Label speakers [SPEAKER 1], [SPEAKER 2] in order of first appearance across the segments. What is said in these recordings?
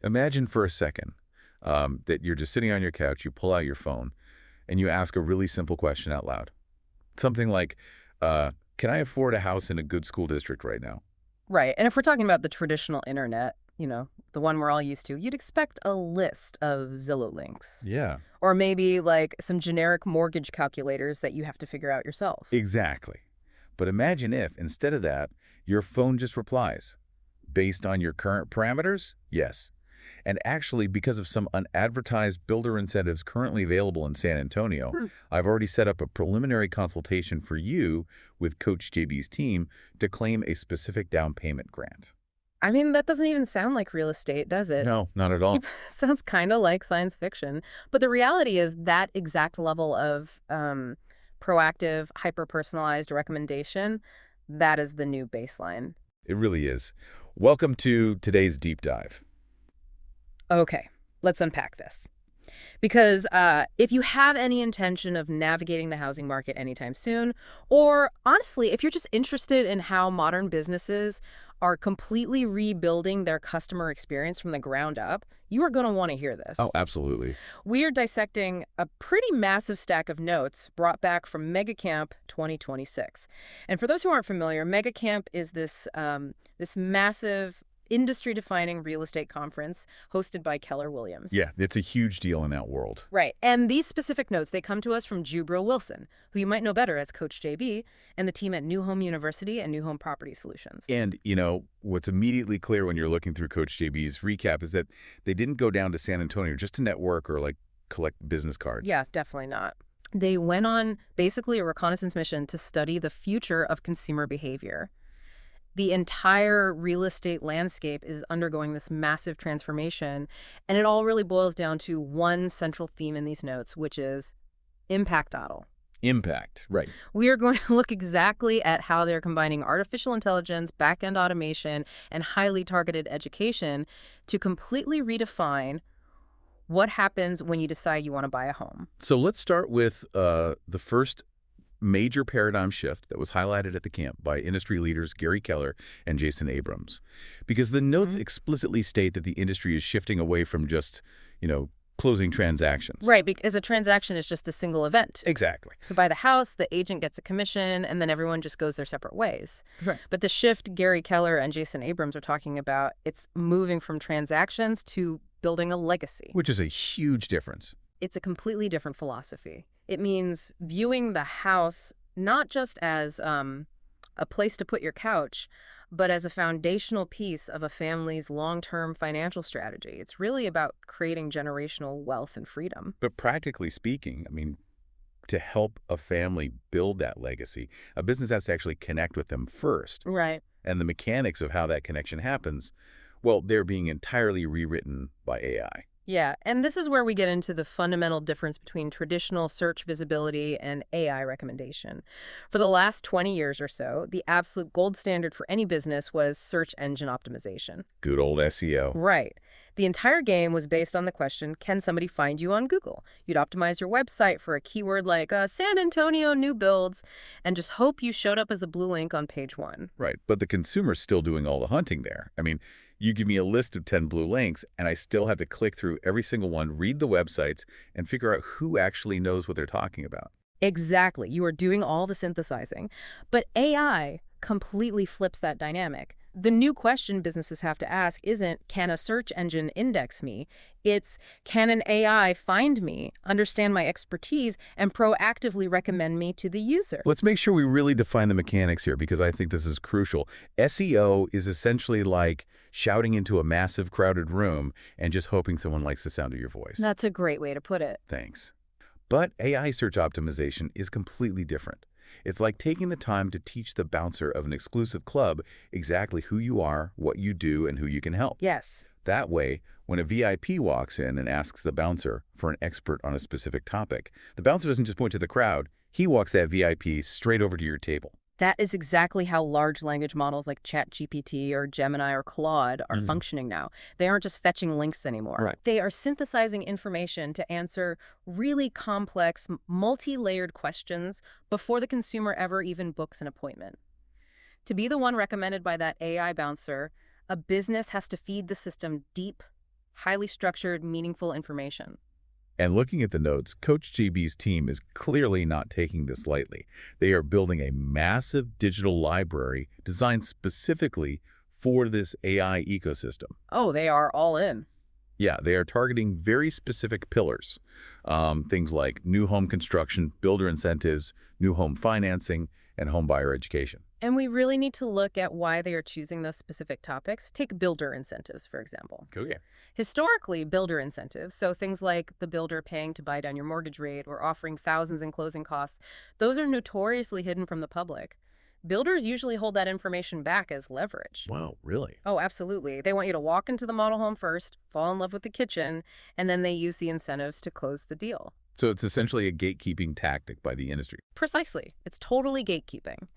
[SPEAKER 1] Imagine for a second that you're just sitting on your couch, you pull out your phone, and you ask a really simple question out loud. Something like, can I afford a house in a good school district right now?
[SPEAKER 2] Right. And if we're talking about the traditional internet, the one we're all used to, you'd expect a list of Zillow links.
[SPEAKER 1] Yeah,
[SPEAKER 2] Or maybe like some generic mortgage calculators that you have to figure out yourself.
[SPEAKER 1] exactly. But imagine if, instead of that, your phone just replies, based on your current parameters? Yes. And actually, because of some unadvertised builder incentives currently available in San Antonio,
[SPEAKER 2] Hmm.
[SPEAKER 1] I've already set up a preliminary consultation for you with Coach JB's team to claim a specific down payment grant.
[SPEAKER 2] I mean, that doesn't even sound like real estate, does it?
[SPEAKER 1] No, not at all.
[SPEAKER 2] It sounds kind of like science fiction. But the reality is that exact level of proactive, hyper-personalized recommendation, that is the new baseline.
[SPEAKER 1] It really is. Welcome to today's deep dive.
[SPEAKER 2] Okay, let's unpack this. Because if you have any intention of navigating the housing market anytime soon, or honestly, if you're just interested in how modern businesses are completely rebuilding their customer experience from the ground up, you are going to want to hear
[SPEAKER 1] Oh,
[SPEAKER 2] this.
[SPEAKER 1] absolutely.
[SPEAKER 2] We are dissecting a pretty massive stack of notes brought back from MegaCamp 2026. And for those who aren't familiar, MegaCamp is this massive industry-defining real estate conference hosted by Keller Williams.
[SPEAKER 1] Yeah, it's a huge deal in that world.
[SPEAKER 2] Right. And these specific notes, they come to us from Jubro Wilson, who you might know better as Coach JB, and the team at New Home University and New Home Property Solutions.
[SPEAKER 1] And, what's immediately clear when you're looking through Coach JB's recap is that they didn't go down to San Antonio just to network or, collect business cards.
[SPEAKER 2] Yeah, definitely not. They went on basically a reconnaissance mission to study the future of consumer behavior. The entire real estate landscape is undergoing this massive transformation, and it all really boils down to one central theme in these notes, which is impact.
[SPEAKER 1] Impact, right.
[SPEAKER 2] We are going to look exactly at how they're combining artificial intelligence, back-end automation, and highly targeted education to completely redefine what happens when you decide you want to buy a home.
[SPEAKER 1] So let's start with the first major paradigm shift that was highlighted at the camp by industry leaders Gary Keller and Jason Abrams. Because the notes
[SPEAKER 2] Mhm.
[SPEAKER 1] explicitly state that the industry is shifting away from just, closing transactions.
[SPEAKER 2] Right, because a transaction is just a single event.
[SPEAKER 1] Exactly.
[SPEAKER 2] You buy the house, the agent gets a commission, and then everyone just goes their separate ways.
[SPEAKER 1] Right.
[SPEAKER 2] But the shift Gary Keller and Jason Abrams are talking about, it's moving from transactions to building a legacy.
[SPEAKER 1] Which is a huge difference.
[SPEAKER 2] It's a completely different philosophy. It means viewing the house not just as a place to put your couch, but as a foundational piece of a family's long-term financial strategy. It's really about creating generational wealth and freedom.
[SPEAKER 1] But practically speaking, to help a family build that legacy, a business has to actually connect with them first.
[SPEAKER 2] Right.
[SPEAKER 1] And the mechanics of how that connection happens, well, they're being entirely rewritten by AI.
[SPEAKER 2] Yeah, and this is where we get into the fundamental difference between traditional search visibility and AI recommendation. For the last 20 years or so, the absolute gold standard for any business was search engine optimization.
[SPEAKER 1] Good old SEO.
[SPEAKER 2] Right. The entire game was based on the question, can somebody find you on Google? You'd optimize your website for a keyword like San Antonio new builds and just hope you showed up as a blue link on page one.
[SPEAKER 1] Right. But the consumer's still doing all the hunting there. You give me a list of 10 blue links, and I still have to click through every single one, read the websites, and figure out who actually knows what they're talking about.
[SPEAKER 2] Exactly. You are doing all the synthesizing. But AI completely flips that dynamic. The new question businesses have to ask isn't, can a search engine index me? It's, can an AI find me, understand my expertise, and proactively recommend me to the user?
[SPEAKER 1] Let's make sure we really define the mechanics here, because I think this is crucial. SEO is essentially like shouting into a massive crowded room and just hoping someone likes the sound of your voice.
[SPEAKER 2] That's a great way to put it.
[SPEAKER 1] Thanks. But AI search optimization is completely different. It's like taking the time to teach the bouncer of an exclusive club exactly who you are, what you do, and who you can help.
[SPEAKER 2] Yes.
[SPEAKER 1] That way, when a VIP walks in and asks the bouncer for an expert on a specific topic, the bouncer doesn't just point to the crowd, he walks that VIP straight over to your table.
[SPEAKER 2] That is exactly how large language models like ChatGPT or Gemini or Claude are functioning now. They aren't just fetching links anymore.
[SPEAKER 1] Right.
[SPEAKER 2] They are synthesizing information to answer really complex, multi-layered questions before the consumer ever even books an appointment. To be the one recommended by that AI bouncer, a business has to feed the system deep, highly structured, meaningful information.
[SPEAKER 1] And looking at the notes, Coach JB's team is clearly not taking this lightly. They are building a massive digital library designed specifically for this AI ecosystem.
[SPEAKER 2] Oh, they are all in.
[SPEAKER 1] Yeah, they are targeting very specific pillars. Things like new home construction, builder incentives, new home financing, and home buyer education.
[SPEAKER 2] And we really need to look at why they are choosing those specific topics. Take builder incentives, for example.
[SPEAKER 1] Okay.
[SPEAKER 2] Historically, builder incentives, so things like the builder paying to buy down your mortgage rate or offering thousands in closing costs, those are notoriously hidden from the public. Builders usually hold that information back as leverage.
[SPEAKER 1] Wow, really?
[SPEAKER 2] Oh, absolutely. They want you to walk into the model home first, fall in love with the kitchen, and then they use the incentives to close the deal.
[SPEAKER 1] So it's essentially a gatekeeping tactic by the industry.
[SPEAKER 2] Precisely. It's totally gatekeeping.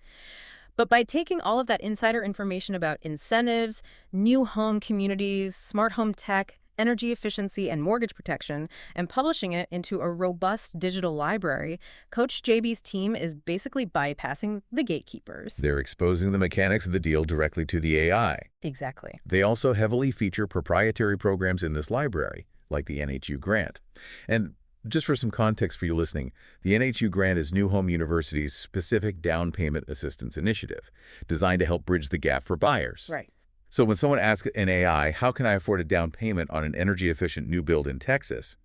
[SPEAKER 2] But by taking all of that insider information about incentives, new home communities, smart home tech, energy efficiency, and mortgage protection, and publishing it into a robust digital library, Coach JB's team is basically bypassing the gatekeepers.
[SPEAKER 1] They're exposing the mechanics of the deal directly to the AI.
[SPEAKER 2] Exactly.
[SPEAKER 1] They also heavily feature proprietary programs in this library, like the NHU grant. And just for some context for you listening, the NHU grant is New Home University's specific down payment assistance initiative, designed to help bridge the gap for buyers.
[SPEAKER 2] Right.
[SPEAKER 1] So when someone asks an AI, how can I afford a down payment on an energy-efficient new build in Texas?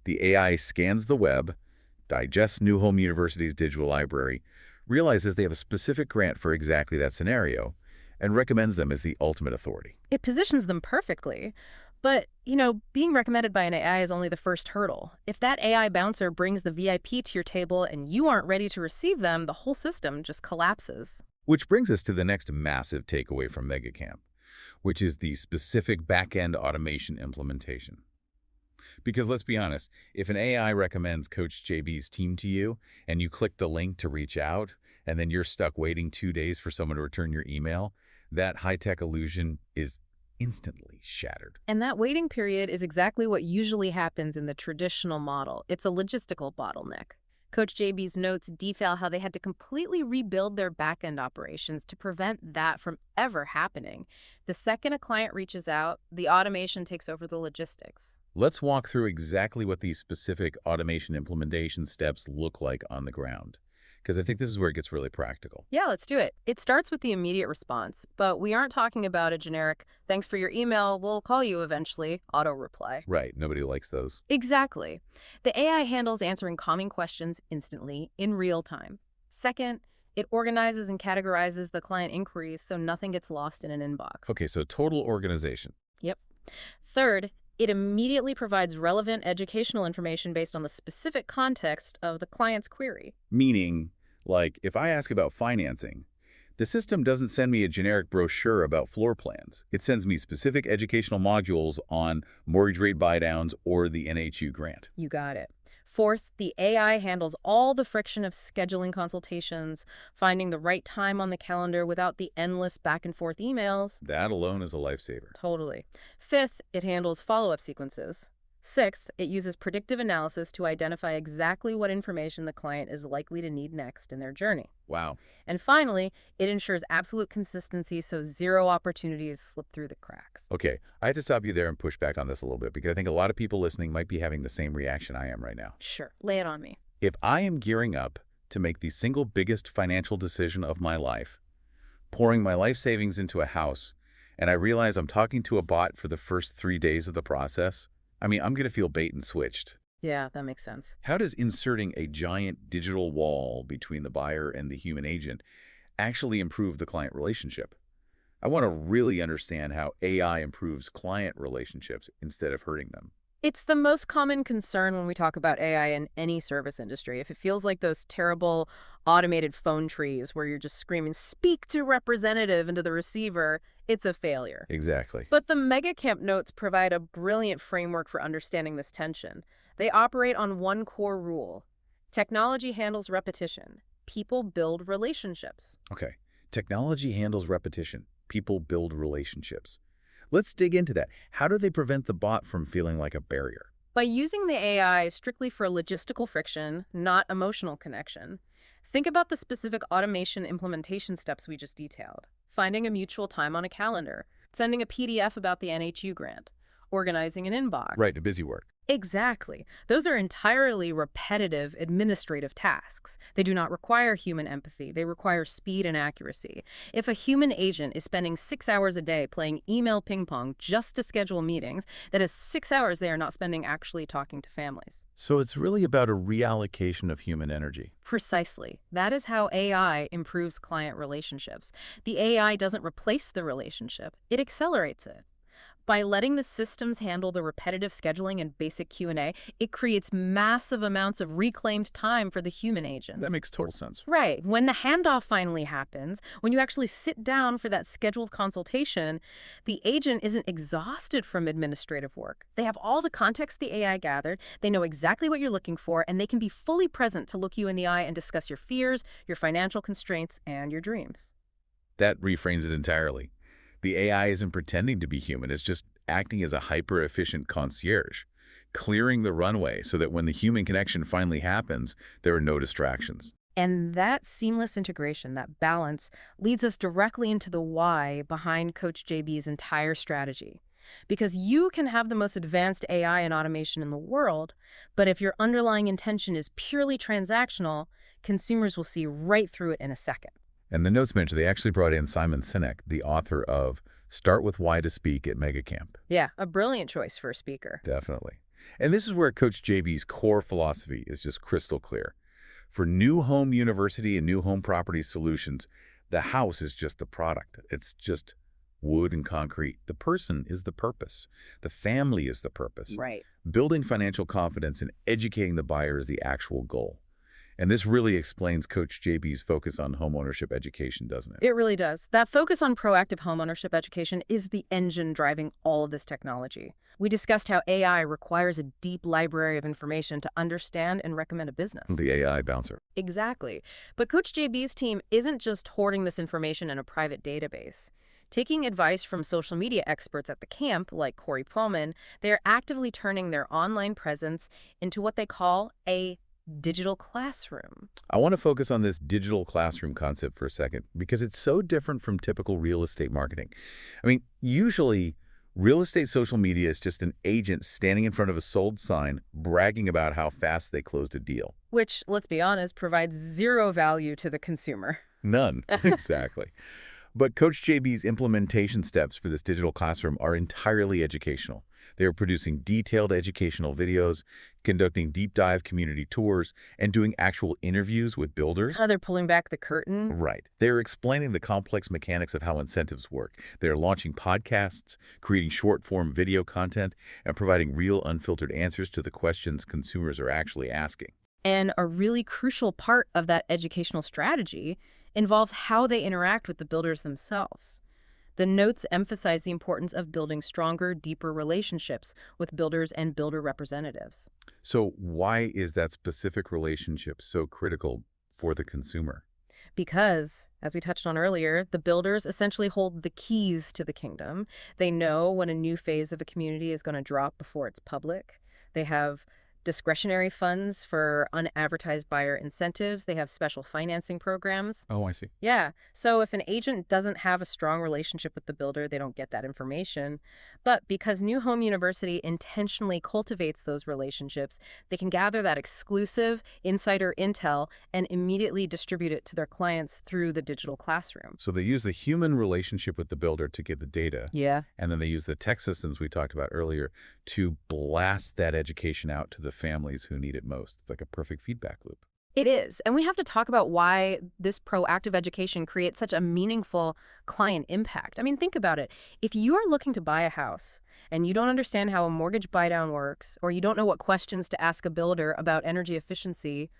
[SPEAKER 1] The AI scans the web, digests New Home University's digital library, realizes they have a specific grant for exactly that scenario, and recommends them as the ultimate authority.
[SPEAKER 2] It positions them perfectly. But, being recommended by an AI is only the first hurdle. If that AI bouncer brings the VIP to your table and you aren't ready to receive them, the whole system just collapses.
[SPEAKER 1] Which brings us to the next massive takeaway from MegaCamp, which is the specific back-end automation implementation. Because let's be honest, if an AI recommends Coach JB's team to you, and you click the link to reach out, and then you're stuck waiting 2 days for someone to return your email, that high-tech illusion is instantly shattered.
[SPEAKER 2] And that waiting period is exactly what usually happens in the traditional model. It's a logistical bottleneck. Coach JB's notes detail how they had to completely rebuild their back-end operations to prevent that from ever happening. The second a client reaches out, the automation takes over the logistics.
[SPEAKER 1] Let's walk through exactly what these specific automation implementation steps look like on the ground, because I think this is where it gets really practical.
[SPEAKER 2] Yeah, let's do it. It starts with the immediate response, but we aren't talking about a generic, thanks for your email, we'll call you eventually, auto reply.
[SPEAKER 1] Right, nobody likes those.
[SPEAKER 2] Exactly. The AI handles answering calming questions instantly, in real time. Second, it organizes and categorizes the client inquiries so nothing gets lost in an inbox.
[SPEAKER 1] Okay, so total organization.
[SPEAKER 2] Yep. Third, it immediately provides relevant educational information based on the specific context of the client's query.
[SPEAKER 1] Meaning, like, if I ask about financing, the system doesn't send me a generic brochure about floor plans. It sends me specific educational modules on mortgage rate buydowns or the NHU grant.
[SPEAKER 2] You got it. Fourth, the AI handles all the friction of scheduling consultations, finding the right time on the calendar without the endless back and forth emails.
[SPEAKER 1] That alone is a lifesaver.
[SPEAKER 2] Totally. Fifth, it handles follow-up sequences. Sixth, it uses predictive analysis to identify exactly what information the client is likely to need next in their journey.
[SPEAKER 1] Wow.
[SPEAKER 2] And finally, it ensures absolute consistency so zero opportunities slip through the cracks.
[SPEAKER 1] Okay, I had to stop you there and push back on this a little bit because I think a lot of people listening might be having the same reaction I am right now.
[SPEAKER 2] Sure, lay it on me.
[SPEAKER 1] If I am gearing up to make the single biggest financial decision of my life, pouring my life savings into a house, and I realize I'm talking to a bot for the first 3 days of the process, I'm going to feel bait and switched.
[SPEAKER 2] Yeah, that makes sense.
[SPEAKER 1] How does inserting a giant digital wall between the buyer and the human agent actually improve the client relationship? I want to really understand how AI improves client relationships instead of hurting them.
[SPEAKER 2] It's the most common concern when we talk about AI in any service industry. If it feels like those terrible automated phone trees where you're just screaming, "Speak to representative," into the receiver, it's a failure.
[SPEAKER 1] Exactly.
[SPEAKER 2] But the MegaCamp notes provide a brilliant framework for understanding this tension. They operate on one core rule. Technology handles repetition. People build relationships.
[SPEAKER 1] Okay. Technology handles repetition. People build relationships. Let's dig into that. How do they prevent the bot from feeling like a barrier?
[SPEAKER 2] By using the AI strictly for logistical friction, not emotional connection. Think about the specific automation implementation steps we just detailed. Finding a mutual time on a calendar, sending a PDF about the NHU grant, organizing an inbox.
[SPEAKER 1] Right, the busy work.
[SPEAKER 2] Exactly. Those are entirely repetitive administrative tasks. They do not require human empathy. They require speed and accuracy. If a human agent is spending 6 hours a day playing email ping pong just to schedule meetings, that is 6 hours they are not spending actually talking to families.
[SPEAKER 1] So it's really about a reallocation of human energy.
[SPEAKER 2] Precisely. That is how AI improves client relationships. The AI doesn't replace the relationship. It accelerates it. By letting the systems handle the repetitive scheduling and basic Q&A, it creates massive amounts of reclaimed time for the human agents.
[SPEAKER 1] That makes total sense.
[SPEAKER 2] Right. When the handoff finally happens, when you actually sit down for that scheduled consultation, the agent isn't exhausted from administrative work. They have all the context the AI gathered, they know exactly what you're looking for, and they can be fully present to look you in the eye and discuss your fears, your financial constraints, and your dreams.
[SPEAKER 1] That reframes it entirely. The AI isn't pretending to be human, it's just acting as a hyper-efficient concierge, clearing the runway so that when the human connection finally happens, there are no distractions.
[SPEAKER 2] And that seamless integration, that balance, leads us directly into the why behind Coach JB's entire strategy. Because you can have the most advanced AI and automation in the world, but if your underlying intention is purely transactional, consumers will see right through it in a second.
[SPEAKER 1] And the notes mentioned they actually brought in Simon Sinek, the author of Start with Why to Speak at MegaCamp.
[SPEAKER 2] Yeah, a brilliant choice for a speaker.
[SPEAKER 1] Definitely. And this is where Coach JB's core philosophy is just crystal clear. For new home university and new home property solutions, the house is just the product. It's just wood and concrete. The person is the purpose. The family is the purpose.
[SPEAKER 2] Right.
[SPEAKER 1] Building financial confidence and educating the buyer is the actual goal. And this really explains Coach JB's focus on homeownership education, doesn't it?
[SPEAKER 2] It really does. That focus on proactive homeownership education is the engine driving all of this technology. We discussed how AI requires a deep library of information to understand and recommend a business.
[SPEAKER 1] The AI bouncer.
[SPEAKER 2] Exactly. But Coach JB's team isn't just hoarding this information in a private database. Taking advice from social media experts at the camp, like Corey Pullman, they are actively turning their online presence into what they call a digital classroom.
[SPEAKER 1] I want to focus on this digital classroom concept for a second because it's so different from typical real estate marketing. I mean, usually real estate social media is just an agent standing in front of a sold sign bragging about how fast they closed a deal.
[SPEAKER 2] Which, let's be honest, provides zero value to the consumer.
[SPEAKER 1] None. Exactly. But Coach JB's implementation steps for this digital classroom are entirely educational. They are producing detailed educational videos, conducting deep dive community tours, and doing actual interviews with builders.
[SPEAKER 2] They're pulling back the curtain.
[SPEAKER 1] Right. They're explaining the complex mechanics of how incentives work. They're launching podcasts, creating short-form video content, and providing real unfiltered answers to the questions consumers are actually asking.
[SPEAKER 2] And a really crucial part of that educational strategy involves how they interact with the builders themselves. The notes emphasize the importance of building stronger, deeper relationships with builders and builder representatives.
[SPEAKER 1] So why is that specific relationship so critical for the consumer?
[SPEAKER 2] Because, as we touched on earlier, the builders essentially hold the keys to the kingdom. They know when a new phase of a community is going to drop before it's public. They have discretionary funds for unadvertised buyer incentives. They have special financing programs.
[SPEAKER 1] Oh, I see.
[SPEAKER 2] Yeah. So if an agent doesn't have a strong relationship with the builder, they don't get that information. But because New Home University intentionally cultivates those relationships, they can gather that exclusive insider intel and immediately distribute it to their clients through the digital classroom.
[SPEAKER 1] So they use the human relationship with the builder to get the data.
[SPEAKER 2] Yeah.
[SPEAKER 1] And then they use the tech systems we talked about earlier to blast that education out to the families who need it most. It's like a perfect feedback loop.
[SPEAKER 2] It is. And we have to talk about why this proactive education creates such a meaningful client impact. I mean, think about it. If you are looking to buy a house and you don't understand how a mortgage buy-down works, or you don't know what questions to ask a builder about energy efficiency,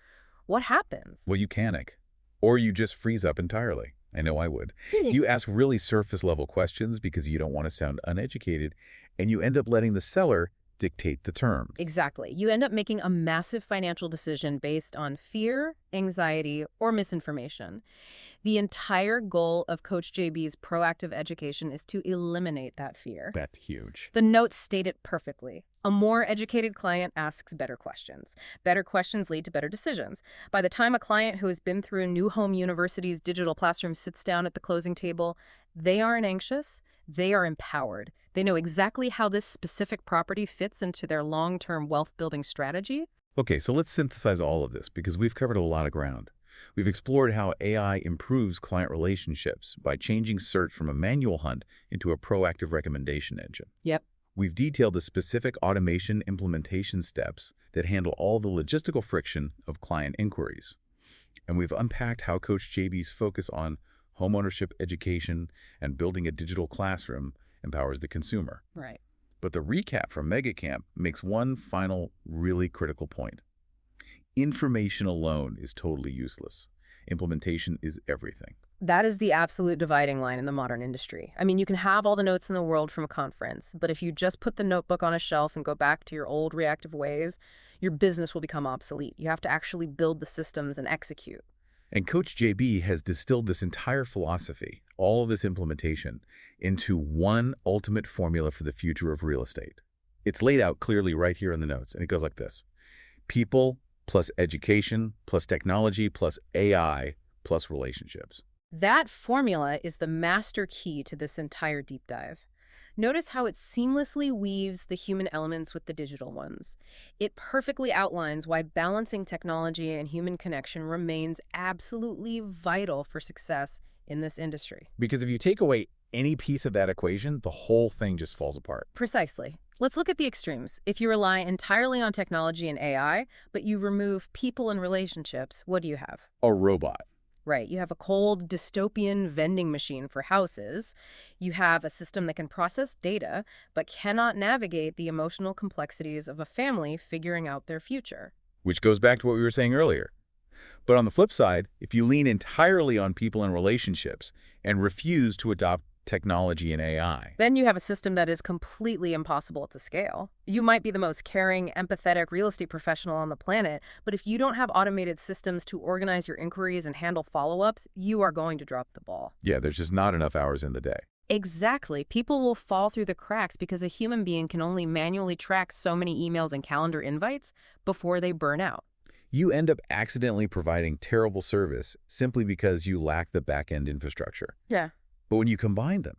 [SPEAKER 2] what happens?
[SPEAKER 1] Well, you panic. Or you just freeze up entirely. I know I would. You ask really surface-level questions because you don't want to sound uneducated, and you end up letting the seller dictate the terms.
[SPEAKER 2] Exactly. You end up making a massive financial decision based on fear, anxiety, or misinformation. The entire goal of Coach JB's proactive education is to eliminate that fear.
[SPEAKER 1] That's huge.
[SPEAKER 2] The notes state it perfectly. A more educated client asks better questions. Better questions lead to better decisions. By the time a client who has been through New Home University's digital classroom sits down at the closing table, they aren't anxious, they are empowered. They know exactly how this specific property fits into their long-term wealth-building strategy.
[SPEAKER 1] Okay, so let's synthesize all of this because we've covered a lot of ground. We've explored how AI improves client relationships by changing search from a manual hunt into a proactive recommendation engine.
[SPEAKER 2] Yep.
[SPEAKER 1] We've detailed the specific automation implementation steps that handle all the logistical friction of client inquiries. And we've unpacked how Coach JB's focus on homeownership education and building a digital classroom empowers the consumer.
[SPEAKER 2] Right.
[SPEAKER 1] But the recap from MegaCamp makes one final really critical point. Information alone is totally useless. Implementation is everything.
[SPEAKER 2] That is the absolute dividing line in the modern industry. I mean, you can have all the notes in the world from a conference, but if you just put the notebook on a shelf and go back to your old reactive ways, your business will become obsolete. You have to actually build the systems and execute.
[SPEAKER 1] And Coach JB has distilled this entire philosophy, all of this implementation, into one ultimate formula for the future of real estate. It's laid out clearly right here in the notes, and it goes like this. People plus education plus technology plus AI plus relationships.
[SPEAKER 2] That formula is the master key to this entire deep dive. Notice how it seamlessly weaves the human elements with the digital ones. It perfectly outlines why balancing technology and human connection remains absolutely vital for success in this industry.
[SPEAKER 1] Because if you take away any piece of that equation, the whole thing just falls apart.
[SPEAKER 2] Precisely. Let's look at the extremes. If you rely entirely on technology and AI, but you remove people and relationships, what do you have?
[SPEAKER 1] A robot.
[SPEAKER 2] Right. You have a cold, dystopian vending machine for houses. You have a system that can process data, but cannot navigate the emotional complexities of a family figuring out their future.
[SPEAKER 1] Which goes back to what we were saying earlier. But on the flip side, if you lean entirely on people and relationships and refuse to adopt technology and AI,
[SPEAKER 2] Then you have a system that is completely impossible to scale. You might be the most caring, empathetic real estate professional on the planet, but if you don't have automated systems to organize your inquiries and handle follow-ups, you are going to drop the ball.
[SPEAKER 1] yeah, there's just not enough hours in the day.
[SPEAKER 2] Exactly. People will fall through the cracks because a human being can only manually track so many emails and calendar invites before they burn out.
[SPEAKER 1] You end up accidentally providing terrible service simply because you lack the back-end infrastructure.
[SPEAKER 2] Yeah.
[SPEAKER 1] But when you combine them,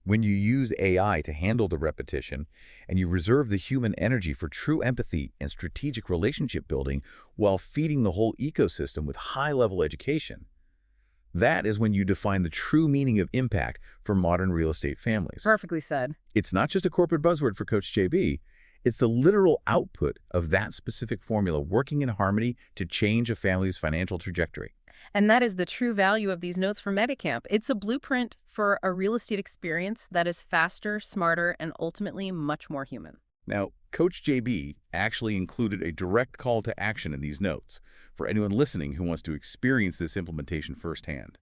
[SPEAKER 1] when you use AI to handle the repetition and you reserve the human energy for true empathy and strategic relationship building while feeding the whole ecosystem with high-level education, that is when you define the true meaning of impact for modern real estate families.
[SPEAKER 2] Perfectly said.
[SPEAKER 1] It's not just a corporate buzzword for Coach JB. It's the literal output of that specific formula working in harmony to change a family's financial trajectory.
[SPEAKER 2] And that is the true value of these notes from MediCamp. It's a blueprint for a real estate experience that is faster, smarter, and ultimately much more human.
[SPEAKER 1] Now, Coach JB actually included a direct call to action in these notes for anyone listening who wants to experience this implementation firsthand.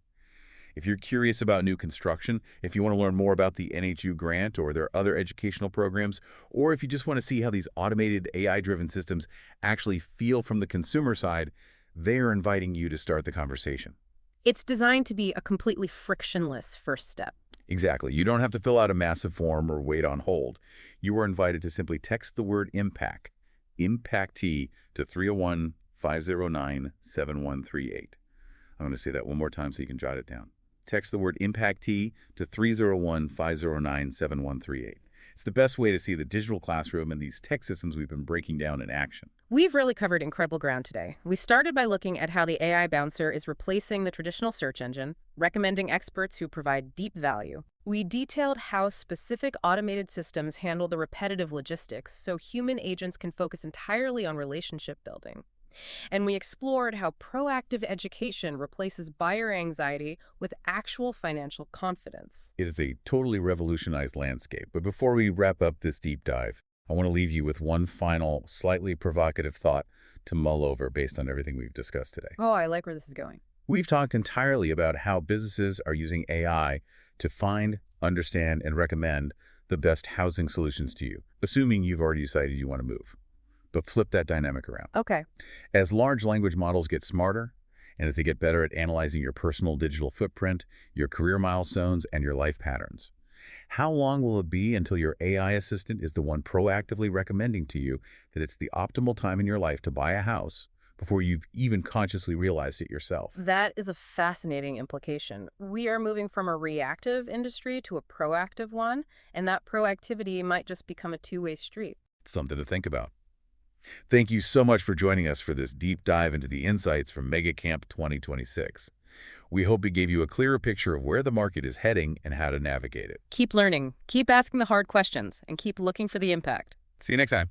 [SPEAKER 1] If you're curious about new construction, if you want to learn more about the NHU grant or their other educational programs, or if you just want to see how these automated AI-driven systems actually feel from the consumer side, they are inviting you to start the conversation.
[SPEAKER 2] It's designed to be a completely frictionless first step.
[SPEAKER 1] Exactly. You don't have to fill out a massive form or wait on hold. You are invited to simply text the word impact, IMPACT-T, to 301-509-7138. I'm going to say that one more time so you can jot it down. Text the word IMPACT-T to 301-509-7138. It's the best way to see the digital classroom and these tech systems we've been breaking down in action.
[SPEAKER 2] We've really covered incredible ground today. We started by looking at how the AI bouncer is replacing the traditional search engine, recommending experts who provide deep value. We detailed how specific automated systems handle the repetitive logistics so human agents can focus entirely on relationship building. And we explored how proactive education replaces buyer anxiety with actual financial confidence.
[SPEAKER 1] It is a totally revolutionized landscape. But before we wrap up this deep dive, I want to leave you with one final, slightly provocative thought to mull over based on everything we've discussed today.
[SPEAKER 2] Oh, I like where this is going.
[SPEAKER 1] We've talked entirely about how businesses are using AI to find, understand, and recommend the best housing solutions to you, assuming you've already decided you want to move. But flip that dynamic around.
[SPEAKER 2] Okay.
[SPEAKER 1] As large language models get smarter, and as they get better at analyzing your personal digital footprint, your career milestones, and your life patterns, how long will it be until your AI assistant is the one proactively recommending to you that it's the optimal time in your life to buy a house, before you've even consciously realized it yourself.
[SPEAKER 2] That is a fascinating implication. We are moving from a reactive industry to a proactive one, and that proactivity might just become a two-way street.
[SPEAKER 1] It's something to think about. Thank you so much for joining us for this deep dive into the insights from MegaCamp 2026. We hope it gave you a clearer picture of where the market is heading and how to navigate it.
[SPEAKER 2] Keep learning, keep asking the hard questions, and keep looking for the impact.
[SPEAKER 1] See you next time.